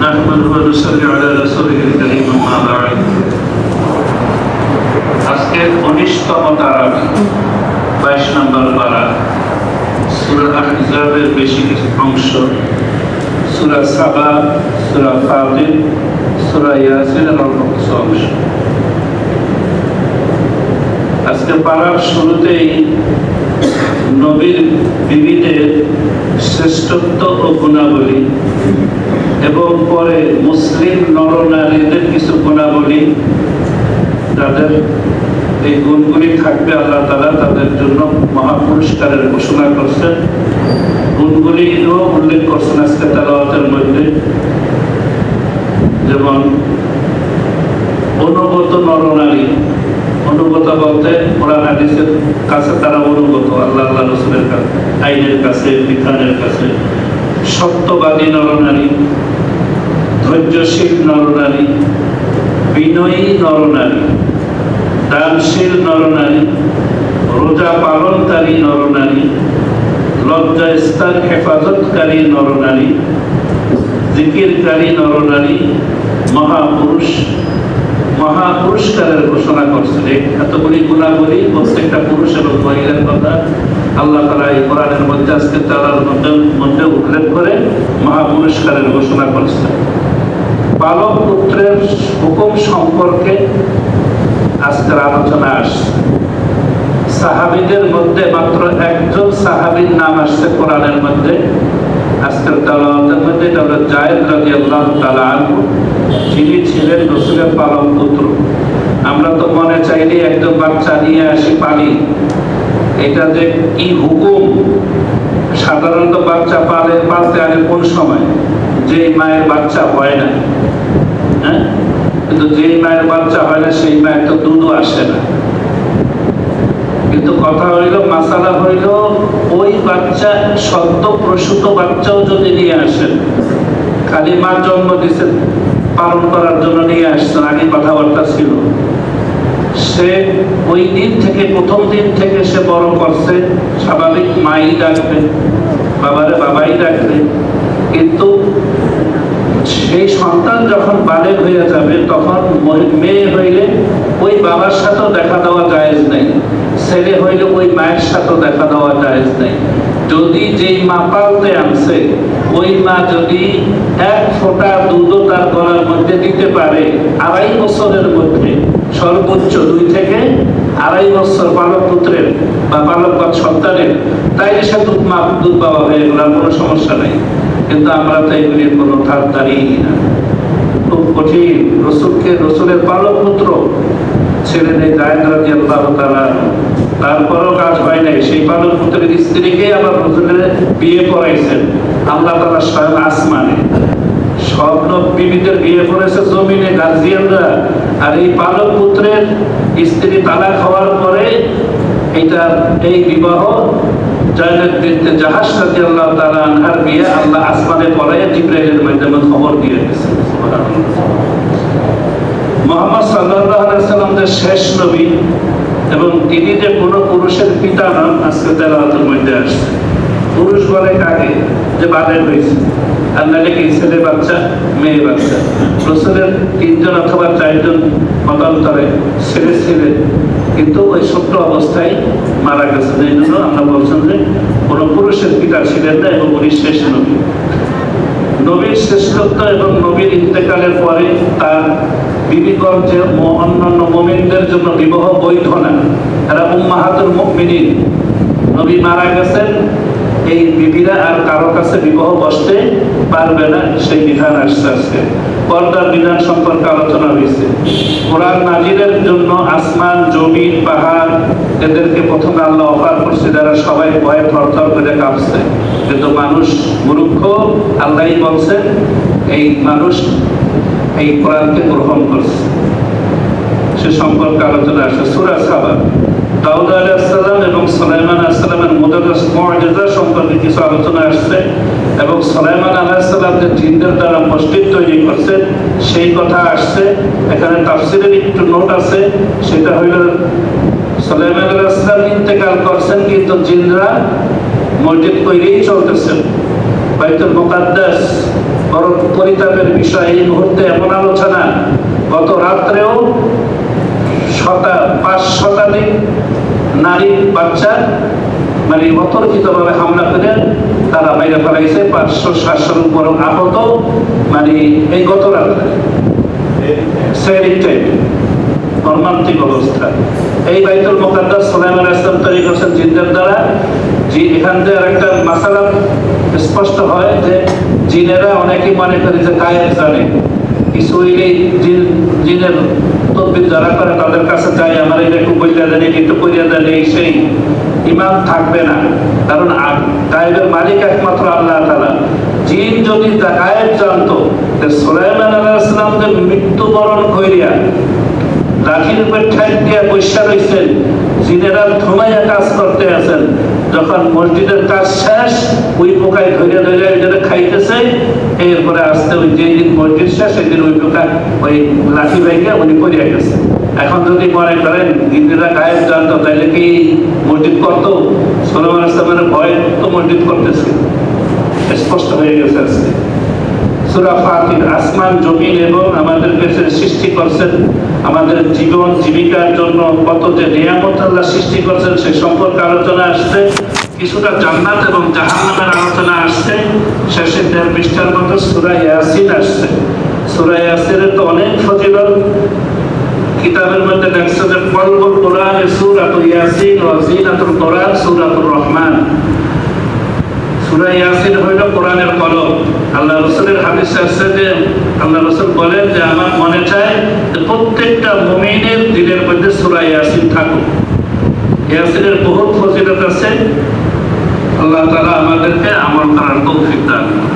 نحمده ونصلي على رسوله الكريم أما بعد আজকে 19তম তারা 22 নম্বর পারা সূরা আহজাবের বেশি কিছু অংশ সূরা সাবা সূরা ফাতির সূরা ইয়াসিন এর অল্প কিছু অংশ। আজকে পারার শুরুতেই নবীর বিবিদের শ্রেষ্ঠত্ব ও গুণাবলী এবং পরে মুসলিম নরনারীদের কিছু গুণাবলী, তাদের এই গুণগুলি থাকবে আল্লাহ তাআলা তাদের জন্য মহাপুরস্কারের ঘোষণা করছেন। গুণগুলিও উল্লেখ করছেন আজকে তেলাওয়াতের মধ্যে, যেমন অনুগত নরনারী। অনুগত বলতে কোরআন হাদিসের কাছে তারা অনুগত, আল্লাহ রাসূলের কাছে, আইনের কাছে, বিধানের কাছে। সত্যবাদী নরনারী, ধৈর্যশীল নরনারী, বিনয়ী নরনারী, দানশীল নরনারী, রোজা পালনকারী নরনারী, লজ্জাস্থান হেফাজতকারী নরনারী, জিকিরকারী নরনারী, মহাপুরুষ, মহাপুরস্কারের ঘোষণা করছেন। এতগুলি গুণাবলী, প্রত্যেকটা পুরুষ এবং মহিলার কথা আল্লাহ তাআলা এই কোরআনের মধ্যে আজকে তাআলার মধ্যে উল্লেখ করে মহাপুরস্কারের ঘোষণা করছেন। পালক পুত্রের হুকুম সম্পর্কে আজকের আলোচনা আসছে। সাহাবীদের মধ্যে মাত্র একজন সাহাবীর নাম আসছে কোরআনের মধ্যে আজকের তেলাওয়াতের মধ্যে, এটা হলো যায়েদ রাদিয়াল্লাহু তাআলা আনহু, যিনি ছিলেন রাসূলের পালক পুত্র। আমরা তো মনে চাইলে একদম বাচ্চা নিয়ে আসি পালি, এটা যে কি হুকুম। সাধারণত বাচ্চা পালতে আনে কোন সময়? যে মায়ের বাচ্চা হয় না, হ্যাঁ, কিন্তু যে মায়ের বাচ্চা হয় না সেই মায়ের তো দুধও আসে না। কিন্তু কথা হইল, মাসালা হইল, ওই বাচ্চা সদ্য প্রসূত বাচ্চাও যদি নিয়ে আসেন, খালি মা জন্ম দিচ্ছে পালন করার জন্য নিয়ে আসছেন, আগে কথাবার্তা ছিল, সে ওই দিন থেকে, প্রথম দিন থেকে সে বড় করছে, স্বাভাবিক মাই ডাকবে, বাবারে বাবাই ডাকবে। কিন্তু সেই সন্তান যখন বালেগ হয়ে যাবে, তখন মেয়ে হইলে ওই বাবার সাথেও দেখা দেওয়া জায়েজ নেই, ছেলে হইলে ওই মায়ের সাথেও দেখা দেওয়া জায়েজ নেই। যদি যেই মা পালতে আনছে ওই মা যদি এক ফোঁটা দুধও তার গলার মধ্যে দিতে পারে 2.5 বছরের মধ্যে, সর্বোচ্চ 2 থেকে 2.5 বছর পালক পুত্রের বা পালক সন্তানের, তাই সে দুধ পাওয়া হয়ে গেল, কোনো সমস্যা নেই। কিন্তু আমরা তো এগুলির কোনো ধারধারি না, খুব কঠিন। রসুলের পালক পুত্র ছিলেন এই যায়েদ রাদিয়াল্লাহু তাআলা, তারপরও কাজ হয় নাই। সেই পালক পুত্রের স্ত্রীকে আবার রসুলের বিয়ে পড়াইছেন আল্লাহ তাআলা স্বয়ং আসমানে। সব বিবিদের বিয়ে পড়েছে জমিনে গার্জিয়ানরা, আর এই পালক পুত্রের স্ত্রী তালাক হওয়ার পরে এই বিবাহ জায়েদ বিনতে জাহাশ রাদিয়াল্লাহু তাআলা আনহার বিয়ে আল্লাহ আসমানে পড়ায় জিবরাইলের মাধ্যমে খবর দিয়ে দিয়েছেন। মুহাম্মদ সাল্লাল্লাহু আলাইহি ওয়াসাল্লাম যে শেষ নবী এবং তিনি যে কোনো পুরুষের পিতা নন, আজকে তেলাওয়াতের মধ্যে আসছে। পুরুষ বলে কাকে? যে বালেগ হয়েছে, আর নাহলে কি ছেলে বাচ্চা, মেয়ে বাচ্চা। রাসূলের 3 জন অথবা 4 জন মতান্তরে ছেলে ছিলেন, কিন্তু ওই ছোট্ট অবস্থায় মারা গেছেন। এই জন্য আমরা বলছেন যে কোনো পুরুষের পিতা ছিলেন না এবং উনি শেষ নবী। নবীর শ্রেষ্ঠত্ব এবং নবীর ইন্তেকালের পরে তার বিবিগণ যে অন্যান্য মুমিনদের জন্য বিবাহ বৈধ না, এরা উম্মাহাতুল মুমিনিন। নবী মারা গেছেন, এই বিবিরা আর কারো কাছে বিবাহ বসতে পারবে না, সেই বিধান আসছে। আজকে পর্দার বিধান সম্পর্কে আলোচনা হয়েছে। কোরআন নাজিলের জন্য আসমান, জমিন, পাহাড় এদেরকে প্রথমে আল্লাহ অফার করছে, যারা সবাই ভয়ে থরথর করে কাঁপছে। কিন্তু মানুষ মূর্খ, আল্লাহই বলছেন এই মানুষ এই কোরআনকে গ্রহণ করছে, সে সম্পর্কে আলোচনা আসছে। সূরা সাবা, দাউদ আলাইহিস সালাম এবং সুলাইমান আলাইহিস সালামের মুআজিজা সম্পর্কে কিছু আলোচনা আসছে, এবং সুলাইমান আলাইহিস সালাম যে জিনদের দ্বারা মসজিদ তৈরি করছেন সেই কথা আসছে। এখানে তাফসীরের একটু নোট আছে, সেটা হইল সুলাইমান আলাইহিস সালাম ইন্তেকাল করছেন, কিন্তু জিনরা মসজিদ তৈরিই চলতেছেন। বাইতুল মুকাদ্দাস বড় পরিতাপের বিষয়। এই মুহূর্তে এমন আলোচনা, গত রাত্রেও 5 শতাধিক নারী বাচ্চা মানে অতর্কিতভাবে হামলা করে তারা বাইরে ফেলাইছে। 500-700 উপর আহত, মানে এই গত রাত্রে মর্মান্তিক অবস্থা। এই বাইতুল মুকাদ্দাস সুলাইমান আলাইহিস সালাম তৈরি করেছেন জিনদের দ্বারা। এখান থেকে একটা মাসালা স্পষ্ট হয় যে জিনেরা অনেকেই মনে করে যে গায়েব জানে, কিছু জিনের তদবির যারা করে তাদের কাছে যায়, আমার এটা একটু বইটা দেন, একটু করিয়া দেন, এই সেই ইমান থাকবে না। কারণ গায়েবের মালিক একমাত্র আল্লাহ তাআলা। জিন যদি গায়েব জানতো, সুলাইমান আলাইহিস সালাম যে মৃত্যুবরণ কইরা লাঠির উপর ঠাই দিয়া বসে রয়েছেন, জিনেরা ধুমাইয়া কাজ করতে আছেন, যখন মসজিদের কাজ শেষ ওই পোকায় ধরে ধরে ওইটা খাইতেছে, এরপরে আসতে ওই যেদিন মসজিদ শেষ সেদিন ওই পোকা ওই লাঠি ভেঙে উনি পড়িয়া গেছে। এখন যদি মনে করেন জিনেরা গায়েব জানতো, তাইলে কি মসজিদ করতো? সুলাইমান আলাইহিস সালামের ভয় তো মসজিদ করতেছে, স্পষ্ট হয়ে গেছে আজকে। সূরা ফাতির আসমান জমিন এবং আমাদের কাছে সৃষ্টি করছেন, আমাদের জীবন জীবিকার জন্য কত যে নিয়ামত আল্লাহ সৃষ্টি করছেন সে সম্পর্কে আলোচনা আসছে। কিছুটা জান্নাত এবং জাহান্নামের আলোচনা আসছে। শেষে 1.5 পৃষ্ঠার মতো সূরা ইয়াসিন আসছে। সূরা ইয়াসিনের তো অনেক ফজিলত, কিতাবের মধ্যে লেখছে যে কলবুল কোরআন সূরাতুল ইয়াসিন ওয়া জিনাতুল কোরআন সূরাতুর রহমান। সূরা ইয়াসিন হইল কোরআনের কলব। আল্লাহ রাসূলের হাদিসে আছে যে আল্লাহ রাসূল বলেন যে আমার মনে চায় যে প্রত্যেকটা মুমিনের দিলের মধ্যে সূরা ইয়াসিন থাকুক। ইয়াসিনের বহুত ফজিলত আছে। আল্লাহ তাআলা আমাদেরকে আমল করার তৌফিক দান করুন।